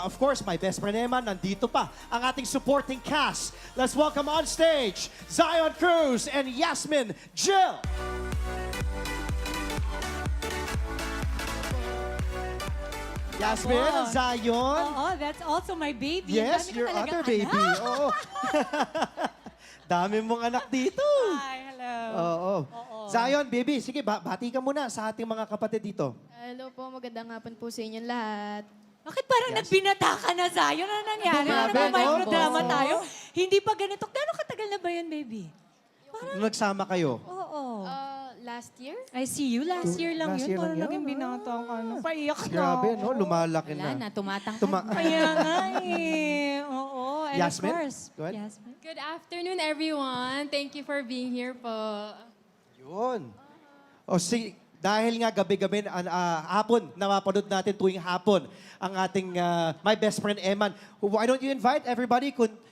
Of course, my best friend Emma, nandito pa ang ating supporting cast. Let's welcome on stage, Zion Cruz and Yasmin Jill. Yasmin and Zion. Oo, that's also my baby. Ang Yes, dami ko your talagang other baby. anak. Oo. Dami mong anak dito. Hi, hello. Oo. Zion, baby, sige, bati ka muna sa ating mga kapatid dito. Hello po, magandang hapon po sa inyong lahat. Bakit parang nagbinata ka na, Zion? Ano nangyari? Grabe, Ano no? microdrama Oo. tayo? Hindi pa ganito. Gano'ng katagal na ba yun, baby? Nung nagsama kayo. Oo. Last year? I see you. Last year lang Last yun. year lang Parang yun, naging ah. binata ka. Ano? Paiyak na. Grabe, no? Lumalaki Wala na, na. tumatangkad na. Kaya nga eh. Oo. And Yasmin? of course. Go ahead. Yasmin. Good afternoon, everyone. Thank you for being here po. Yun. O dahil nga gabi-gabi, hapon, napapanood natin tuwing hapon ang ating My Best Friend Eman. Why don't you invite everybody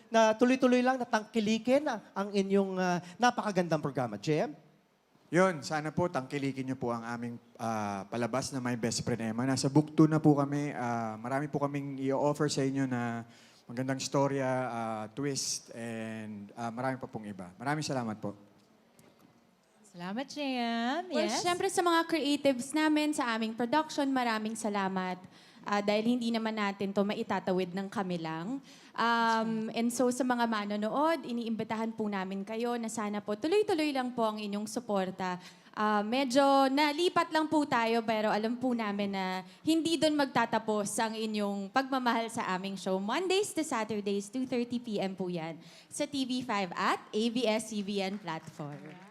na tuloy-tuloy lang natangkilikin ang inyong napakagandang programa. JM? Yun, sana po tangkilikin niyo po ang aming palabas na My Best Friend Emma. Nasa book 2 na po kami. Marami po kaming i-offer sa inyo na magandang storya, twist, and marami pa pong iba. Maraming salamat po. Salamat, Jem. Well, Yes? syempre sa mga creatives namin, sa aming production, maraming salamat. Dahil hindi naman natin to maitatawid ng kami lang. And so sa mga manonood, iniimbitahan po namin kayo na sana po tuloy-tuloy lang po ang inyong suporta. Medyo nalipat lang po tayo pero alam po namin na hindi doon magtatapos ang inyong pagmamahal sa aming show. Mondays to Saturdays, 2:30 p.m. po yan sa TV5 at ABS-CBN platform.